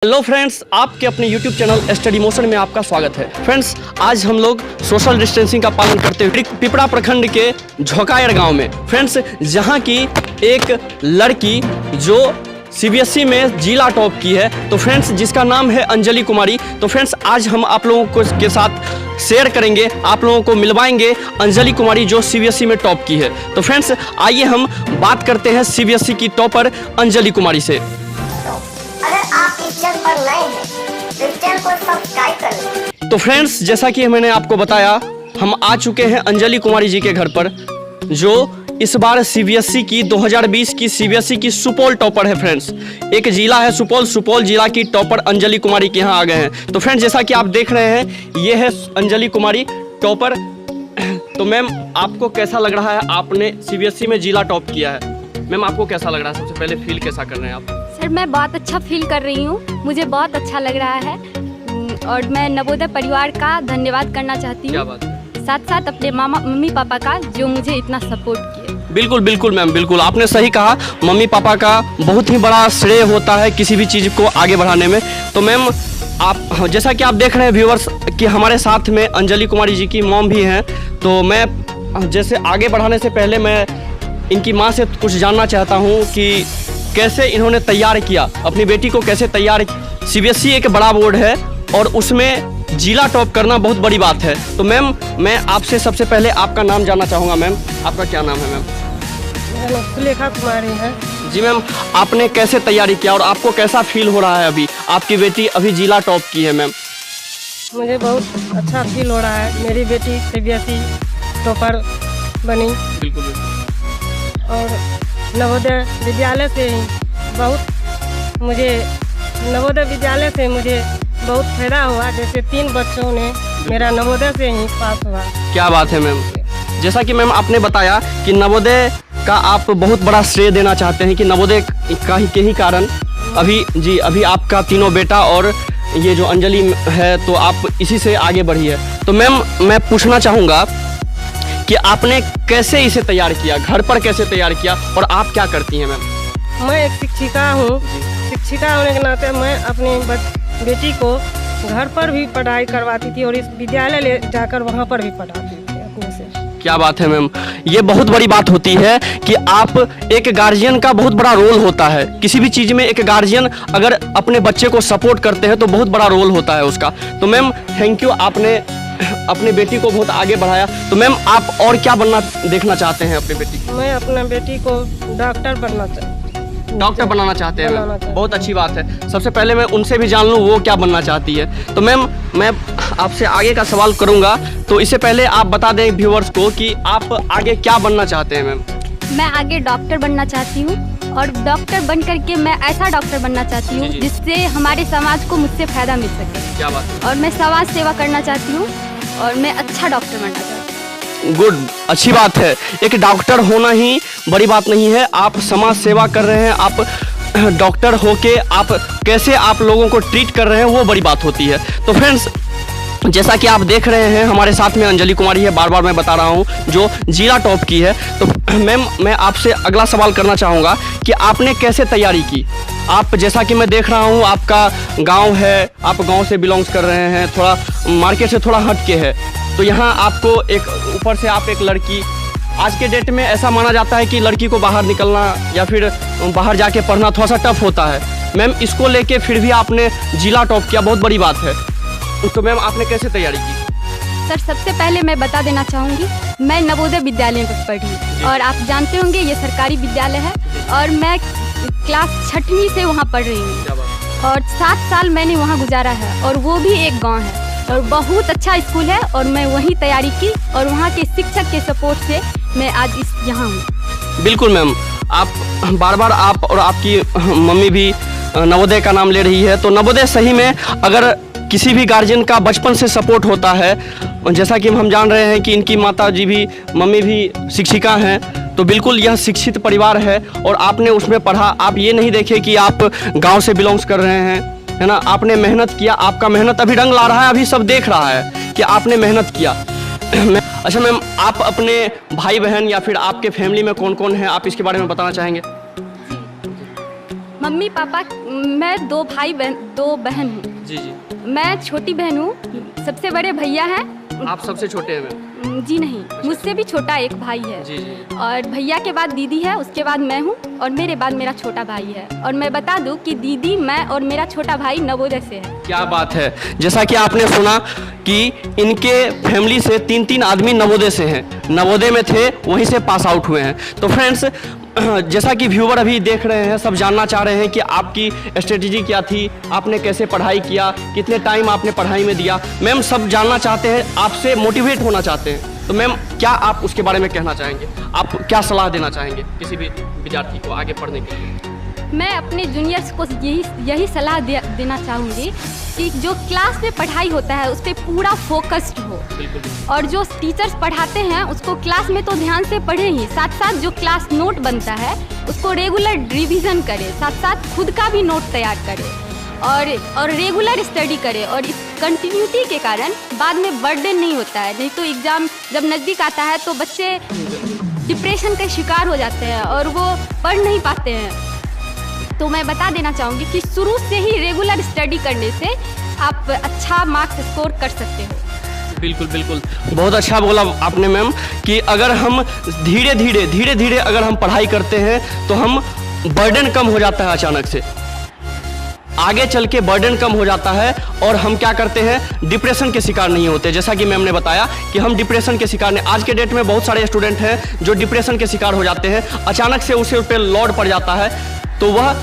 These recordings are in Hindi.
हेलो फ्रेंड्स, आपके अपने YouTube चैनल स्टडी मोशन में आपका स्वागत है। फ्रेंड्स, आज हम लोग सोशल डिस्टेंसिंग का पालन करते हुए पिपरा प्रखंड के झोकायर गांव में फ्रेंड्स, जहां की एक लड़की जो CBSE में जिला टॉप की है, तो फ्रेंड्स जिसका नाम है अंजलि कुमारी। तो फ्रेंड्स आज हम आप लोगों को के साथ शेयर करेंगे, आप लोगों को मिलवाएंगे अंजलि कुमारी जो CBSE में टॉप की है। तो फ्रेंड्स आइए हम बात करते हैं CBSE की टॉपर अंजलि कुमारी से। अगर आप इस चैनल पर नए हैं तो इस चैनल को सब्सक्राइब कर लें। तो फ्रेंड्स जैसा कि मैंने आपको बताया, हम आ चुके हैं अंजलि कुमारी जी के घर पर, जो इस बार CBSE की 2020 की CBSE की सुपौल टॉपर है। फ्रेंड्स एक जिला है सुपौल जिला की टॉपर अंजलि कुमारी के यहाँ आ गए हैं। तो फ्रेंड्स जैसा कि आप देख रहे हैं, ये है अंजलि कुमारी टॉपर। तो मैम आपको कैसा लग रहा है, आपने CBSE में जिला टॉप किया है, मैम आपको कैसा लग रहा है? सबसे पहले फील कैसा कर रहे हैं आप? सर मैं बहुत अच्छा फील कर रही हूँ, मुझे बहुत अच्छा लग रहा है और मैं नवोदय परिवार का धन्यवाद करना चाहती क्या हूँ, बात है। साथ साथ अपने मम्मी पापा का जो मुझे इतना सपोर्ट किए। बिल्कुल मैम, बिल्कुल आपने सही कहा। मम्मी पापा का बहुत ही बड़ा श्रेय होता है किसी भी चीज़ को आगे बढ़ाने में। तो मैम आप जैसा कि आप देख रहे हैं व्यूअर्स कि हमारे साथ में अंजलि कुमारी जी की मॉम भी हैं। तो मैं जैसे आगे बढ़ाने से पहले मैं इनकी माँ से कुछ जानना चाहता हूँ कि कैसे इन्होंने तैयार किया अपनी बेटी को, कैसे तैयार। CBSE एक बड़ा बोर्ड है और उसमें जिला टॉप करना बहुत बड़ी बात है। तो मैम मैं आपसे सबसे पहले आपका नाम जानना चाहूँगा। मैम आपका क्या नाम है? मैम मेरा नाम सुलेखा कुमारी है। जी मैम, आपने कैसे तैयारी किया और आपको कैसा फील हो रहा है? अभी आपकी बेटी अभी जिला टॉप की है। मैम मुझे बहुत अच्छा फील हो रहा है, मेरी बेटी CBSE टॉपर बनी। बिल्कुल और नवोदय विद्यालय से ही नवोदय विद्यालय से मुझे बहुत फायदा हुआ। जैसे 3 बच्चों ने मेरा नवोदय से ही पास हुआ। क्या बात है मैम। जैसा कि मैम आपने बताया कि नवोदय का आप बहुत बड़ा श्रेय देना चाहते हैं कि नवोदय के ही कारण अभी आपका तीनों बेटा और ये जो अंजलि है, तो आप इसी से आगे बढ़ी है। तो मैम मैं पूछना चाहूँगा कि आपने कैसे इसे तैयार किया, घर पर कैसे तैयार किया और आप क्या करती हैं? मैम मैं एक शिक्षिका हूँ, शिक्षिका होने के नाते मैं अपनी बेटी को घर पर भी पढ़ाई करवाती थी और इस विद्यालय ले जाकर वहाँ पर भी पढ़ाती थी अपने से। क्या बात है मैम, ये बहुत बड़ी बात होती है कि आप एक गार्जियन का बहुत बड़ा रोल होता है किसी भी चीज़ में। एक गार्जियन अगर अपने बच्चे को सपोर्ट करते हैं तो बहुत बड़ा रोल होता है उसका। तो मैम थैंक यू, आपने अपनी बेटी को बहुत आगे बढ़ाया। तो मैम आप और क्या देखना चाहते हैं अपनी बेटी को? मैं अपना बेटी को डॉक्टर बनाना चाहती हैं मैम। बहुत अच्छी बात है। सबसे पहले मैं उनसे भी जान लूँ वो क्या बनना चाहती है। तो मैम मैं आपसे आगे का सवाल करूँगा, तो इससे पहले आप बता दें व्यूअर्स को कि आप आगे क्या बनना चाहते हैं? मैम मैं आगे डॉक्टर बनना चाहती हूँ और डॉक्टर बन करके मैं ऐसा डॉक्टर बनना चाहती हूँ जिससे हमारे समाज को मुझसे फायदा मिल सके। क्या बात है। और मैं समाज सेवा करना चाहती हूँ और मैं अच्छा डॉक्टर बनना चाहती हूँ। गुड, अच्छी बात है। एक डॉक्टर होना ही बड़ी बात नहीं है, आप समाज सेवा कर रहे हैं, आप डॉक्टर होके आप कैसे आप लोगों को ट्रीट कर रहे हैं वो बड़ी बात होती है। तो फ्रेंड्स जैसा कि आप देख रहे हैं हमारे साथ में अंजलि कुमारी है, बार बार मैं बता रहा हूँ, जो जिला टॉप की है। तो मैम मैं आपसे अगला सवाल करना चाहूँगा कि आपने कैसे तैयारी की? आप जैसा कि मैं देख रहा हूँ आपका गांव है, आप गांव से बिलोंग्स कर रहे हैं, थोड़ा मार्केट से थोड़ा हट के है। तो यहाँ आपको एक ऊपर से आप एक लड़की, आज के डेट में ऐसा माना जाता है कि लड़की को बाहर निकलना या फिर बाहर जाके पढ़ना थोड़ा सा टफ होता है। मैम इसको लेके फिर भी आपने जिला टॉप किया, बहुत बड़ी बात है। तो मैम आपने कैसे तैयारी की? सर सबसे पहले मैं बता देना चाहूँगी, मैं नवोदय विद्यालय में पढ़ी और आप जानते होंगे ये सरकारी विद्यालय है और मैं क्लास 6वीं से वहाँ पढ़ रही हूँ और 7 साल मैंने वहाँ गुजारा है और वो भी एक गांव है और बहुत अच्छा स्कूल है और मैं वहीं तैयारी की और वहाँ के शिक्षक के सपोर्ट से मैं आज यहाँ हूँ। बिल्कुल मैम, आप बार बार आप और आपकी मम्मी भी नवोदय का नाम ले रही है। तो नवोदय सही में अगर किसी भी गार्जियन का बचपन से सपोर्ट होता है, जैसा कि हम जान रहे हैं कि इनकी माता जी भी, मम्मी भी शिक्षिका हैं, तो बिल्कुल यह शिक्षित परिवार है और आपने उसमें पढ़ा। आप ये नहीं देखे कि आप गांव से बिलोंग्स कर रहे हैं, है ना, आपने मेहनत किया, आपका मेहनत अभी रंग ला रहा है, अभी सब देख रहा है कि आपने मेहनत किया। अच्छा मैम, आप अपने भाई बहन या फिर आपके फैमिली में कौन कौन है, आप इसके बारे में बताना चाहेंगे? मम्मी पापा, मैं 2 भाई बहन 2 बहन हूँ। जी जी। मैं छोटी बहन हूँ, सबसे बड़े भैया हैं। आप सबसे छोटे हैं मैम? जी नहीं, मुझसे भी छोटा एक भाई है। जी जी। और भैया के बाद दीदी है, उसके बाद मैं हूँ और मेरे बाद मेरा छोटा भाई है। और मैं बता दूँ कि दीदी, मैं और मेरा छोटा भाई नवोदय से है। क्या बात है। जैसा कि आपने सुना कि इनके फैमिली से 3-3 आदमी नवोदय से हैं, नवोदय में थे, वहीं से पास आउट हुए हैं। तो फ्रेंड्स, जैसा कि व्यूवर अभी देख रहे हैं, सब जानना चाह रहे हैं कि आपकी स्ट्रेटजी क्या थी, आपने कैसे पढ़ाई किया, कितने टाइम आपने पढ़ाई में दिया। मैम सब जानना चाहते हैं, आपसे मोटिवेट होना चाहते हैं। तो मैम क्या आप उसके बारे में कहना चाहेंगे? आप क्या सलाह देना चाहेंगे किसी भी विद्यार्थी को आगे पढ़ने के लिए? मैं अपने जूनियर्स को यही सलाह देना चाहूँगी कि जो क्लास में पढ़ाई होता है उस पर पूरा फोकस्ड हो। और जो टीचर्स पढ़ाते हैं उसको क्लास में तो ध्यान से पढ़े ही, साथ साथ जो क्लास नोट बनता है उसको रेगुलर रिवीजन करे, साथ साथ खुद का भी नोट तैयार करे और रेगुलर स्टडी करे। और इस कंटिन्यूटी के कारण बाद में बर्डन नहीं होता है। नहीं तो एग्ज़ाम जब नज़दीक आता है तो बच्चे डिप्रेशन का शिकार हो जाते हैं और वो पढ़ नहीं पाते हैं। तो मैं बता देना चाहूँगी कि शुरू से ही रेगुलर स्टडी करने से आप अच्छा मार्क्स स्कोर कर सकते हो। बिल्कुल बिल्कुल, बहुत अच्छा बोला आपने मैम कि अगर हम धीरे धीरे अगर हम पढ़ाई करते हैं तो हम बर्डन कम हो जाता है, अचानक से आगे चल के बर्डन कम हो जाता है और हम क्या करते हैं, डिप्रेशन के शिकार नहीं होते। जैसा कि मैम ने बताया कि हम डिप्रेशन के शिकार नहीं। आज के डेट में बहुत सारे स्टूडेंट हैं जो डिप्रेशन के शिकार हो जाते हैं, अचानक से उसे पे लोड पड़ जाता है तो वह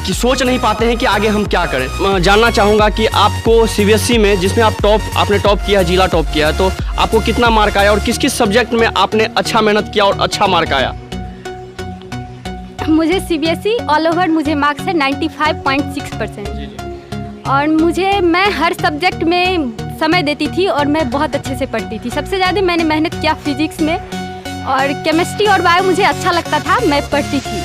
कि सोच नहीं पाते हैं कि आगे हम क्या करें। मैं जानना चाहूँगा कि आपको सीबीएसई में, जिसमें आपने टॉप किया है, जिला टॉप किया है, तो आपको कितना मार्क आया और किस किस सब्जेक्ट में आपने अच्छा मेहनत किया और अच्छा मार्क आया? मुझे सीबीएसई ऑल ओवर मुझे मार्क्स है 95.6%। और मैं हर सब्जेक्ट में समय देती थी और मैं बहुत अच्छे से पढ़ती थी। सबसे ज़्यादा मैंने मेहनत किया फिजिक्स में, और केमिस्ट्री और बायो मुझे अच्छा लगता था, मैं पढ़ती थी।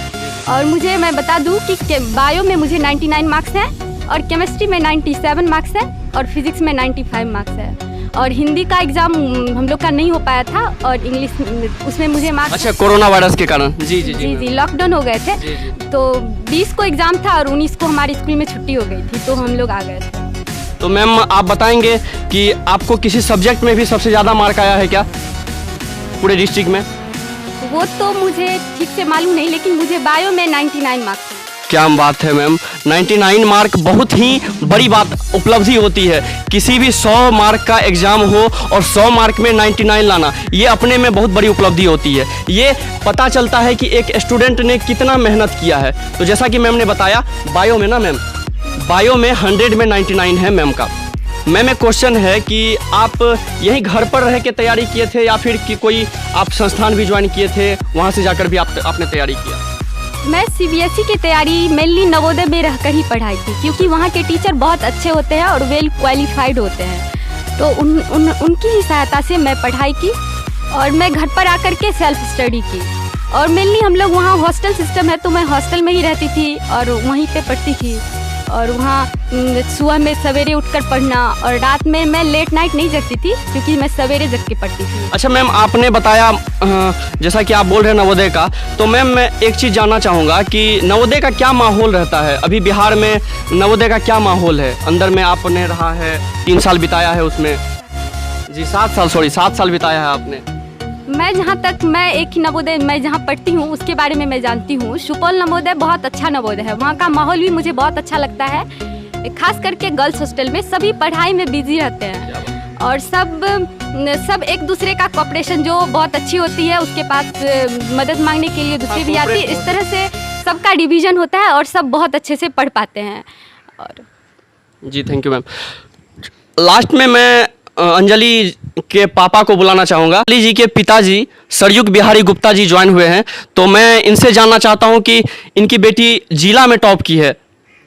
और मैं बता दूं कि बायो में मुझे 99 मार्क्स हैं और केमिस्ट्री में 97 मार्क्स है और फिजिक्स में 95 मार्क्स है। और हिंदी का एग्ज़ाम हम लोग का नहीं हो पाया था और इंग्लिश उसमें मुझे मार्क्स, अच्छा, कोरोना वायरस के कारण। जी जी जी लॉकडाउन हो गए थे। तो 20 को एग्ज़ाम था और 19 को हमारे स्कूल में छुट्टी हो गई थी, तो हम लोग आ गए थे। तो मैम आप बताएंगे कि आपको किसी सब्जेक्ट में भी सबसे ज़्यादा मार्क आया है क्या पूरे डिस्ट्रिक्ट में? वो तो मुझे ठीक से मालूम नहीं, लेकिन मुझे बायो में 99 मार्क्स हैं। क्या बात है मैम, 99 मार्क बहुत ही बड़ी बात, उपलब्धि होती है। किसी भी 100 मार्क का एग्जाम हो और 100 मार्क में 99 लाना, ये अपने में बहुत बड़ी उपलब्धि होती है। ये पता चलता है कि एक स्टूडेंट ने कितना मेहनत किया है। तो जैसा कि मैम ने बताया, बायो में ना मैम, बायो में 100 में 99 है मैम का। मैम एक क्वेश्चन है कि आप यहीं घर पर रह के तैयारी किए थे या फिर कि कोई आप संस्थान भी ज्वाइन किए थे, वहाँ से जाकर भी आपने तैयारी किया? मैं सीबीएसई की तैयारी मेनली नवोदय में रहकर ही पढ़ाई की, क्योंकि वहाँ के टीचर बहुत अच्छे होते हैं और वेल क्वालिफाइड होते हैं। तो उनकी ही सहायता से मैं पढ़ाई की और मैं घर पर आकर के सेल्फ स्टडी की। और मेनली हम लोग वहाँ हॉस्टल सिस्टम है, तो मैं हॉस्टल में ही रहती थी और वहीं पे पढ़ती थी। और वहाँ सुबह में सवेरे उठकर पढ़ना और रात में मैं लेट नाइट नहीं जगती थी, क्योंकि मैं सवेरे जग के पढ़ती थी। अच्छा मैम, आपने बताया जैसा कि आप बोल रहे हैं नवोदय का, तो मैम मैं एक चीज़ जानना चाहूँगा कि नवोदय का क्या माहौल रहता है अभी बिहार में? नवोदय का क्या माहौल है? अंदर में आपने रहा है, 3 साल बिताया है उसमें। जी 7 साल बिताया है आपने। मैं एक ही नवोदय मैं जहाँ पढ़ती हूँ उसके बारे में मैं जानती हूँ। सुपौल नवोदय बहुत अच्छा नवोदय है, वहाँ का माहौल भी मुझे बहुत अच्छा लगता है। खास करके गर्ल्स हॉस्टल में सभी पढ़ाई में बिजी रहते हैं और सब एक दूसरे का कोऑपरेशन जो बहुत अच्छी होती है, उसके पास मदद मांगने के लिए दूसरे भी आती है। इस तरह से सबका डिवीजन होता है और सब बहुत अच्छे से पढ़ पाते हैं। और जी थैंक यू मैम। लास्ट में मैं अंजलि के पापा को बुलाना चाहूँगा। अंजलि जी के पिताजी सरयुग बिहारी गुप्ता जी ज्वाइन हुए हैं, तो मैं इनसे जानना चाहता हूँ कि इनकी बेटी जिला में टॉप की है,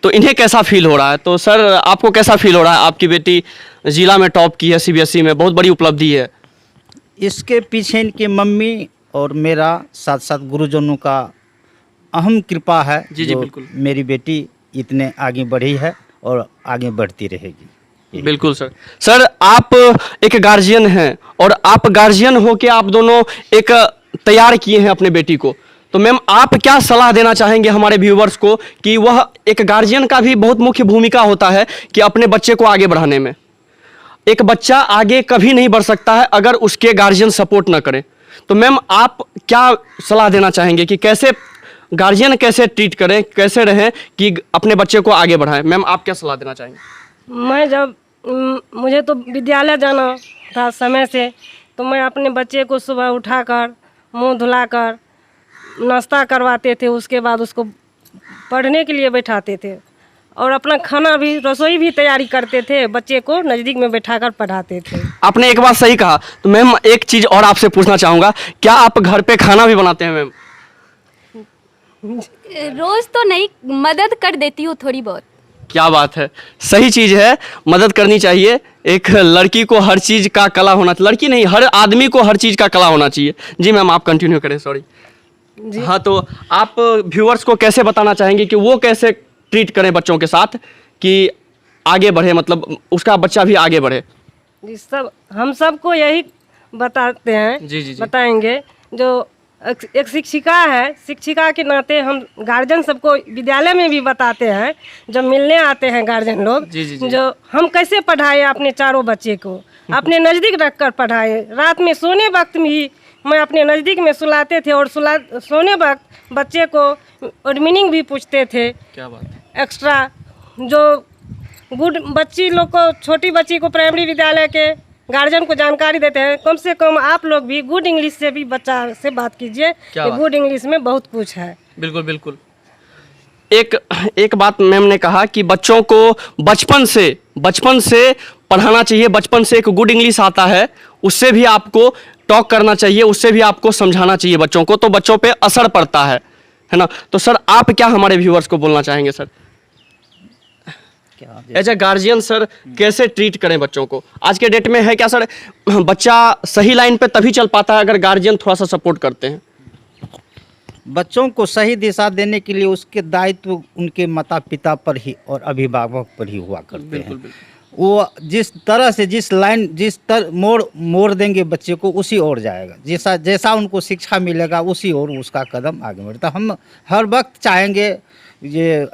तो इन्हें कैसा फील हो रहा है? तो सर आपको कैसा फील हो रहा है? आपकी बेटी जिला में टॉप की है, सीबीएसई में, बहुत बड़ी उपलब्धि है। इसके पीछे इनकी मम्मी और मेरा साथ साथ गुरुजनों का अहम कृपा है। जी बिल्कुल, मेरी बेटी इतने आगे बढ़ी है और आगे बढ़ती रहेगी। बिल्कुल सर। सर आप एक गार्जियन हैं और आप गार्जियन हो के आप दोनों एक तैयार किए हैं अपने बेटी को, तो मैम आप क्या सलाह देना चाहेंगे हमारे व्यूवर्स को कि वह एक गार्जियन का भी बहुत मुख्य भूमिका होता है कि अपने बच्चे को आगे बढ़ाने में। एक बच्चा आगे कभी नहीं बढ़ सकता है अगर उसके गार्जियन सपोर्ट ना करें। तो मैम आप क्या सलाह देना चाहेंगे कि कैसे गार्जियन कैसे ट्रीट करें, कैसे रहें कि अपने बच्चे को आगे बढ़ाएं? मैम आप क्या सलाह देना चाहेंगे? मैं जब मुझे तो विद्यालय जाना था समय से, तो मैं अपने बच्चे को सुबह उठाकर मुंह धुलाकर नाश्ता करवाते थे, उसके बाद उसको पढ़ने के लिए बैठाते थे और अपना खाना भी, रसोई भी तैयारी करते थे, बच्चे को नज़दीक में बैठाकर पढ़ाते थे। आपने एक बात सही कहा। तो मैम एक चीज़ और आपसे पूछना चाहूँगा, क्या आप घर पे खाना भी बनाते हैं मैम? रोज़ तो नहीं, मदद कर देती हूँ थोड़ी बहुत। क्या बात है, सही चीज़ है, मदद करनी चाहिए। एक लड़की को हर चीज़ का कला होना, लड़की नहीं हर आदमी को हर चीज़ का कला होना चाहिए। जी मैम आप कंटिन्यू करें, सॉरी। हाँ, तो आप व्यूअर्स को कैसे बताना चाहेंगे कि वो कैसे ट्रीट करें बच्चों के साथ कि आगे बढ़े, मतलब उसका बच्चा भी आगे बढ़े? जी सब, हम सबको यही बताते हैं, जी। बताएंगे। जो एक शिक्षिका है, शिक्षिका के नाते हम गार्जियन सबको विद्यालय में भी बताते हैं, जब मिलने आते हैं गार्जियन लोग, जी। जो हम कैसे पढ़ाए अपने चारों बच्चे को, अपने नज़दीक रख कर पढ़ाए। रात में सोने वक्त भी मैं अपने नज़दीक में सुलाते थे और सोने वक्त बच्चे को एडमिनिंग भी पूछते थे। क्या बात है। एक्स्ट्रा जो गुड बच्ची लोग को, छोटी बच्ची को प्राइमरी विद्यालय के गार्जियन को जानकारी देते हैं। कम से कम आप लोग भी गुड इंग्लिश से भी बच्चा से बात कीजिए, गुड इंग्लिश में बहुत कुछ है। बिल्कुल बिल्कुल। एक बात मैम ने कहा कि बच्चों को बचपन से पढ़ाना चाहिए, बचपन से एक गुड इंग्लिश आता है, उससे भी आपको टॉक करना चाहिए, उससे भी आपको समझाना चाहिए बच्चों को, तो बच्चों पे असर पड़ता है ना। तो सर आप क्या हमारे व्यूअर्स को बोलना चाहेंगे sir? As a guardian sir कैसे ट्रीट करें बच्चों को? आज के डेट में है क्या सर, बच्चा सही लाइन पे तभी चल पाता है अगर गार्जियन थोड़ा सा सपोर्ट करते हैं। बच्चों को सही दिशा देने के लिए उसके दायित्व उनके माता पिता पर ही और अभिभावक पर ही हुआ करते हैं। वो जिस तरह से मोड़ देंगे बच्चे को, उसी ओर जाएगा। जैसा उनको शिक्षा मिलेगा उसी ओर उसका कदम आगे बढ़ता। हम हर वक्त चाहेंगे ये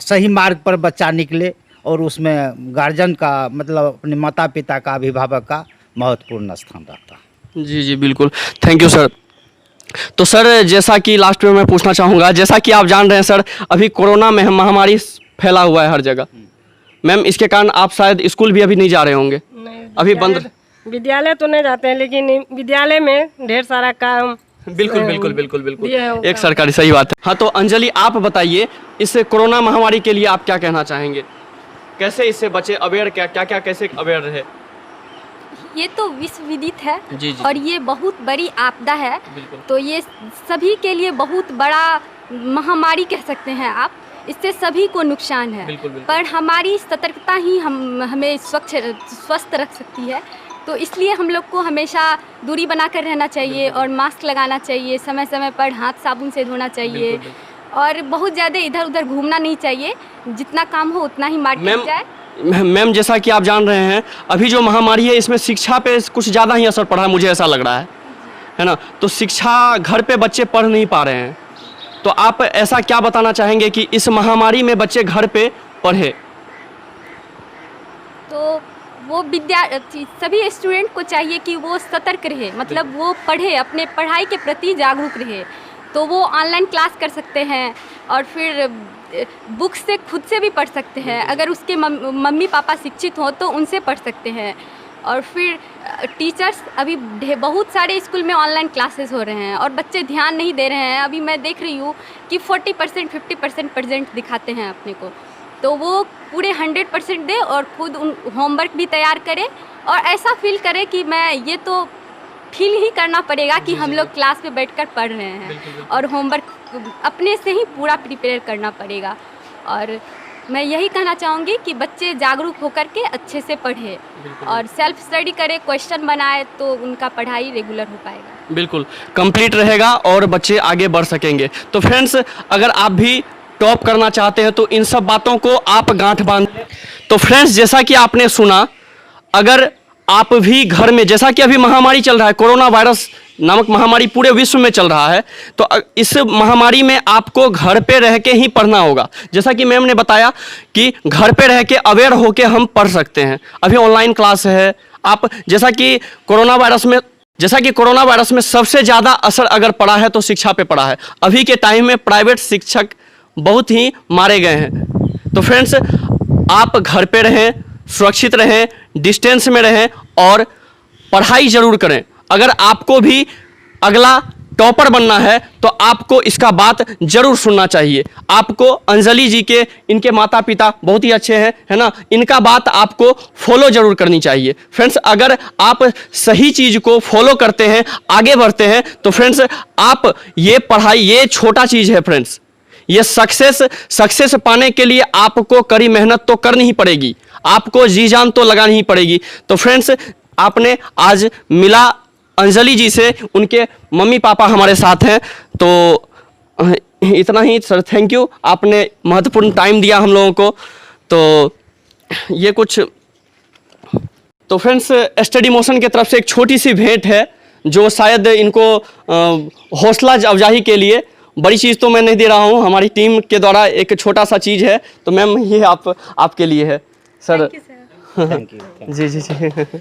सही मार्ग पर बच्चा निकले और उसमें गार्जियन का, मतलब अपने माता पिता का, अभिभावक का महत्वपूर्ण स्थान रहता है। जी बिल्कुल, थैंक यू सर। तो सर जैसा कि लास्ट में मैं पूछना चाहूँगा, जैसा कि आप जान रहे हैं सर, अभी कोरोना में महामारी फैला हुआ है हर जगह। मैम इसके कारण आप शायद स्कूल भी अभी नहीं जा रहे होंगे? नहीं, अभी बंद। विद्यालय तो नहीं जाते हैं, लेकिन विद्यालय में ढेर सारा काम। बिल्कुल एक सरकारी, सही बात है। हाँ, तो अंजलि आप बताइए, इस कोरोना महामारी के लिए आप क्या कहना चाहेंगे? कैसे इससे बचे, अवेयर क्या कैसे अवेयर रहे? ये तो विश्व विदित है जी। और ये बहुत बड़ी आपदा है, तो ये सभी के लिए बहुत बड़ा महामारी कह सकते हैं आप। इससे सभी को नुकसान है, पर हमारी सतर्कता ही हमें स्वस्थ रख सकती है। तो इसलिए हम लोग को हमेशा दूरी बनाकर रहना चाहिए और मास्क लगाना चाहिए, समय समय पर हाथ साबुन से धोना चाहिए और बहुत ज़्यादा इधर उधर घूमना नहीं चाहिए। जितना काम हो उतना ही मार्केट जाए। मैम जैसा कि आप जान रहे हैं, अभी जो महामारी है इसमें शिक्षा पे कुछ ज़्यादा ही असर पड़ा है, मुझे ऐसा लग रहा है ना। तो शिक्षा घर पे बच्चे पढ़ नहीं पा रहे हैं, तो आप ऐसा क्या बताना चाहेंगे कि इस महामारी में बच्चे घर पे पढ़े? तो वो सभी स्टूडेंट को चाहिए कि वो सतर्क रहे, मतलब वो पढ़े, अपने पढ़ाई के प्रति जागरूक रहे। तो वो ऑनलाइन क्लास कर सकते हैं और फिर बुक से खुद से भी पढ़ सकते हैं। अगर उसके मम्मी पापा शिक्षित हों तो उनसे पढ़ सकते हैं। और फिर टीचर्स, अभी बहुत सारे स्कूल में ऑनलाइन क्लासेस हो रहे हैं और बच्चे ध्यान नहीं दे रहे हैं। अभी मैं देख रही हूँ कि 40% 50% प्रेजेंट दिखाते हैं अपने को, तो वो पूरे 100% दे और खुद होमवर्क भी तैयार करे और ऐसा फील करे कि मैं ये तो फील ही करना पड़ेगा कि हम लोग क्लास में बैठकर पढ़ रहे हैं और होमवर्क अपने से ही पूरा प्रिपेयर करना पड़ेगा। और मैं यही कहना चाहूँगी कि बच्चे जागरूक होकर के अच्छे से पढ़े और सेल्फ स्टडी करे, क्वेश्चन बनाए, तो उनका पढ़ाई रेगुलर हो पाएगा। बिल्कुल कंप्लीट रहेगा और बच्चे आगे बढ़ सकेंगे। तो फ्रेंड्स, अगर आप भी टॉप करना चाहते हैं तो इन सब बातों को आप गांठ बांध। तो फ्रेंड्स, जैसा कि आपने सुना, अगर आप भी घर में, जैसा कि अभी महामारी चल रहा है, कोरोना वायरस नामक महामारी पूरे विश्व में चल रहा है, तो इस महामारी में आपको घर पे रह के ही पढ़ना होगा। जैसा कि मैम ने बताया कि घर पे रह के अवेयर होके हम पढ़ सकते हैं। अभी ऑनलाइन क्लास है। आप जैसा कि कोरोना वायरस में सबसे ज़्यादा असर अगर पड़ा है तो शिक्षा पे पड़ा है। अभी के टाइम में प्राइवेट शिक्षक बहुत ही मारे गए हैं। तो फ्रेंड्स, आप घर पे रहें, सुरक्षित रहें, डिस्टेंस में रहें और पढ़ाई ज़रूर करें। अगर आपको भी अगला टॉपर बनना है तो आपको इसका बात जरूर सुनना चाहिए। आपको अंजलि जी के, इनके माता पिता बहुत ही अच्छे हैं, है ना, इनका बात आपको फॉलो जरूर करनी चाहिए। फ्रेंड्स, अगर आप सही चीज़ को फॉलो करते हैं, आगे बढ़ते हैं, तो फ्रेंड्स आप ये पढ़ाई, ये छोटा चीज़ है फ्रेंड्स। ये सक्सेस पाने के लिए आपको कड़ी मेहनत तो करनी ही पड़ेगी, आपको जी जान तो लगानी ही पड़ेगी। तो फ्रेंड्स, आपने आज मिला अंजलि जी से, उनके मम्मी पापा हमारे साथ हैं। तो इतना ही सर, थैंक यू, आपने महत्वपूर्ण टाइम दिया हम लोगों को। तो ये कुछ, तो फ्रेंड्स स्टडी मोशन की तरफ से एक छोटी सी भेंट है जो शायद इनको हौसला अफजाई के लिए, बड़ी चीज़ तो मैं नहीं दे रहा हूँ, हमारी टीम के द्वारा एक छोटा सा चीज़ है। तो मैम ये आपके लिए है सर। Thank you. जी जी जी।